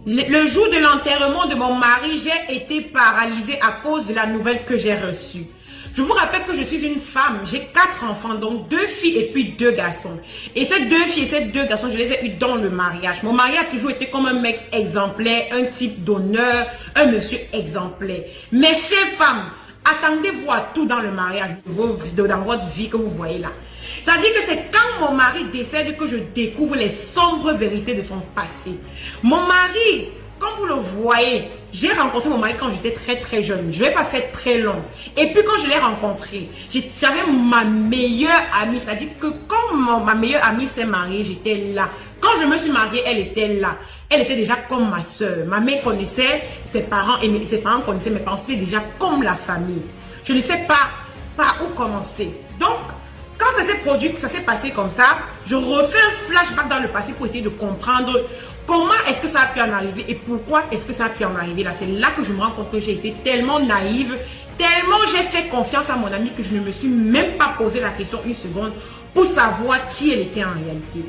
Le jour de l'enterrement de mon mari, j'ai été paralysée à cause de la nouvelle que j'ai reçue. Je vous rappelle que je suis une femme, j'ai 4 enfants, donc 2 filles et puis 2 garçons. Et ces 2 filles et ces 2 garçons, je les ai eus dans le mariage. Mon mari a toujours été comme un mec exemplaire, un type d'honneur, un monsieur exemplaire. Mais chères femmes, attendez-vous à tout dans le mariage, dans votre vie que vous voyez là. Ça dit que c'est quand mon mari décède que je découvre les sombres vérités de son passé. Mon mari, comme vous le voyez, j'ai rencontré mon mari quand j'étais très jeune. Je ne l'ai pas fait très long. Et puis quand je l'ai rencontré, j'avais ma meilleure amie. C'est-à-dire que quand ma meilleure amie s'est mariée, j'étais là. Quand je me suis mariée, elle était là. Elle était déjà comme ma soeur. Ma mère connaissait ses parents et ses parents connaissaient mes parents. C'était déjà comme la famille. Je ne sais pas par où commencer. Donc, quand ça s'est produit, ça s'est passé comme ça, je refais un flashback dans le passé pour essayer de comprendre comment est-ce que ça a pu en arriver et pourquoi est-ce que ça a pu en arriver là. C'est là que je me rends compte que j'ai été tellement naïve, tellement j'ai fait confiance à mon amie que je ne me suis même pas posé la question une seconde pour savoir qui elle était en réalité.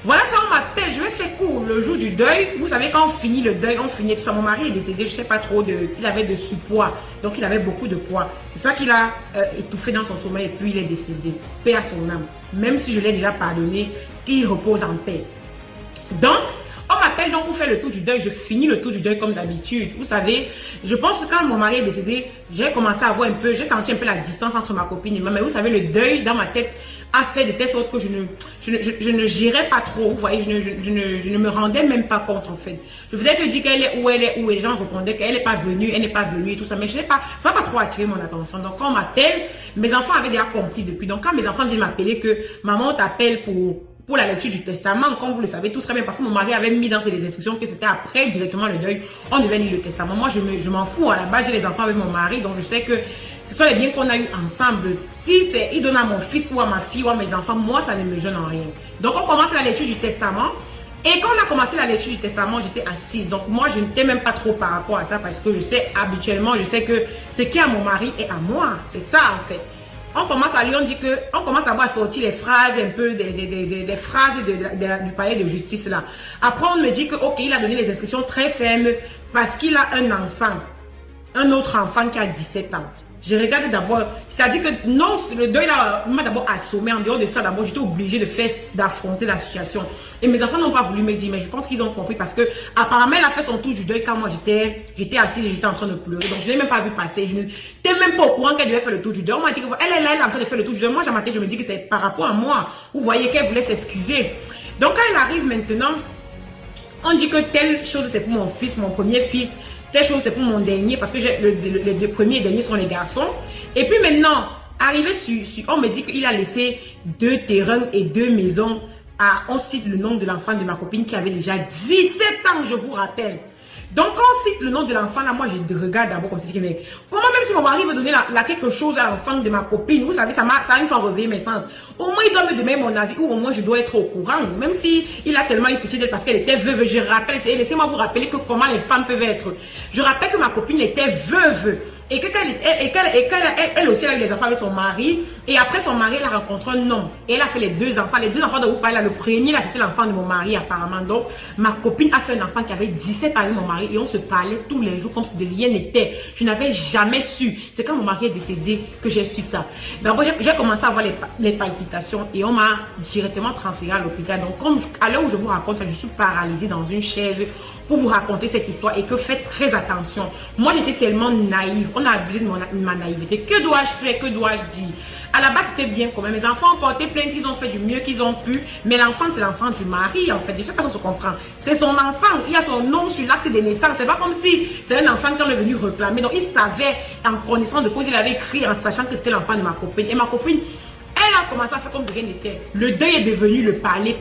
Voilà, ça on m'appelle, je vais faire court le jour du deuil. Vous savez, quand on finit le deuil, on finit tout ça. Mon mari est décédé, je ne sais pas trop, il avait de sous-poids, donc il avait beaucoup de poids. C'est ça qu'il a étouffé dans son sommeil et puis il est décédé. Paix à son âme. Même si je l'ai déjà pardonné, qu'il repose en paix. Donc, on m'appelle donc pour faire le tour du deuil. Je finis le tour du deuil comme d'habitude. Vous savez, je pense que quand mon mari est décédé, j'ai commencé à voir un peu, j'ai senti un peu la distance entre ma copine et moi. Mais vous savez, le deuil dans ma tête a fait de telle sorte que je ne gérais pas trop. Vous voyez, je ne me rendais même pas compte en fait. Je faisais que dire qu'elle est où elle est où. Et les gens répondaient qu'elle n'est pas venue, elle n'est pas venue et tout ça. Mais je n'ai pas, ça n'a pas trop attiré mon attention. Donc quand on m'appelle, mes enfants avaient déjà compris depuis. Donc quand mes enfants viennent m'appeler que maman t'appelle pour la lecture du testament, comme vous le savez tous très bien, parce que mon mari avait mis dans ses instructions que c'était après directement le deuil, on devait lire le testament. Moi, je m'en fous. À la base, j'ai les enfants avec mon mari, donc je sais que ce sont les biens qu'on a eu ensemble. Si c'est, il donne à mon fils ou à ma fille ou à mes enfants, moi, ça ne me gêne en rien. Donc, on commence la lecture du testament. Et quand on a commencé la lecture du testament, j'étais assise. Donc, moi, je n'étais même pas trop par rapport à ça, parce que je sais, habituellement, je sais que ce qui est à mon mari est à moi. C'est ça, en fait. On commence à lire, on commence à voir sortir les phrases un peu, des phrases du palais de justice là. Après, on me dit que, ok, il a donné les instructions très fermes parce qu'il a un enfant, un autre enfant qui a 17 ans. Je regarde d'abord, c'est-à-dire que non, le deuil là m'a d'abord assommé. En dehors de ça, d'abord, j'étais obligée d'affronter la situation. Et mes enfants n'ont pas voulu me dire, mais je pense qu'ils ont compris parce que apparemment, elle a fait son tour du deuil quand moi j'étais assise et j'étais en train de pleurer. Donc, je n'ai même pas vu passer. Je n'étais même pas au courant qu'elle devait faire le tour du deuil. On m'a dit qu'elle est là, elle est en train de faire le tour du deuil. Moi, je me dis que c'est par rapport à moi. Vous voyez qu'elle voulait s'excuser. Donc, quand elle arrive maintenant, on dit que telle chose, c'est pour mon fils, mon premier fils. Telle chose, c'est pour mon dernier, parce que les 2 premiers et derniers sont les garçons. Et puis maintenant, arrivé on me dit qu'il a laissé 2 terrains et 2 maisons. On cite le nom de l'enfant de ma copine qui avait déjà 17 ans, je vous rappelle. Donc, quand on cite le nom de l'enfant, là, moi, je regarde d'abord comme ça, mais comment même si mon mari veut donner quelque chose à l'enfant de ma copine, vous savez, ça a une fois réveillé mes sens. Au moins, il doit me donner mon avis, ou au moins, je dois être au courant. Même si il a tellement eu pitié d'elle parce qu'elle était veuve, je rappelle, laissez-moi vous rappeler que comment les femmes peuvent être. Je rappelle que ma copine était veuve. Et qu'elle aussi elle a eu les enfants avec son mari. Et après son mari, elle a rencontré un homme. Et elle a fait les 2 enfants. Les 2 enfants dont vous parlez là, le premier là, c'était l'enfant de mon mari apparemment. Donc, ma copine a fait un enfant qui avait 17 ans avec mon mari. Et on se parlait tous les jours comme si de rien n'était. Je n'avais jamais su. C'est quand mon mari est décédé que j'ai su ça. D'abord, j'ai commencé à avoir les palpitations. Et on m'a directement transféré à l'hôpital. Donc, à l'heure où je vous raconte ça, je suis paralysée dans une chaise pour vous raconter cette histoire. Et que faites très attention. Moi, j'étais tellement naïve. On a abusé de ma naïveté. Que dois-je faire? Que dois-je dire? À la base, c'était bien quand même. Mes enfants ont porté plainte, ils ont fait du mieux qu'ils ont pu. Mais l'enfant, c'est l'enfant du mari, en fait. Je sais pas si on se comprend. C'est son enfant. Il y a son nom sur l'acte de naissance. C'est pas comme si c'est un enfant qu'on est venu réclamer. Donc, il savait, en connaissance de cause, il avait écrit en sachant que c'était l'enfant de ma copine. Et ma copine, elle a commencé à faire comme si rien n'était. Le deuil est devenu le parler.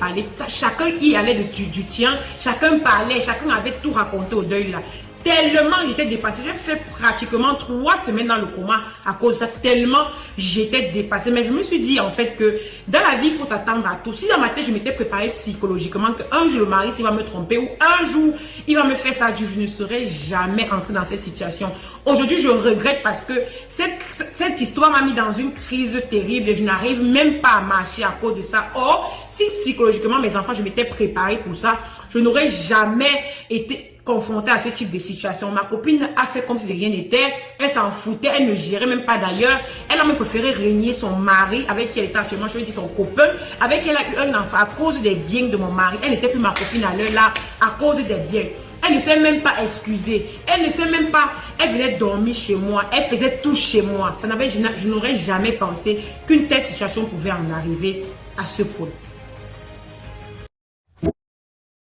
Chacun y allait du tien. Chacun parlait. Chacun avait tout raconté au deuil là. Tellement j'étais dépassée. J'ai fait pratiquement 3 semaines dans le coma à cause de ça. Tellement j'étais dépassée. Mais je me suis dit en fait que dans la vie, il faut s'attendre à tout. Si dans ma tête, je m'étais préparée psychologiquement qu'un jour le mari, s'il va me tromper ou un jour, il va me faire ça, je ne serais jamais entrée dans cette situation. Aujourd'hui, je regrette parce que cette histoire m'a mis dans une crise terrible et je n'arrive même pas à marcher à cause de ça. Or, si psychologiquement, mes enfants, je m'étais préparée pour ça, je n'aurais jamais été confrontée à ce type de situation. Ma copine a fait comme si de rien n'était. Elle s'en foutait, elle ne gérait même pas d'ailleurs. Elle a même préféré régner son mari avec qui elle était actuellement, je veux dire son copain, avec qui elle a eu un enfant à cause des biens de mon mari. Elle n'était plus ma copine à l'heure là à cause des biens. Elle ne s'est même pas excusée. Elle ne s'est même pas... Elle venait dormir chez moi. Elle faisait tout chez moi. Je n'aurais jamais pensé qu'une telle situation pouvait en arriver à ce point.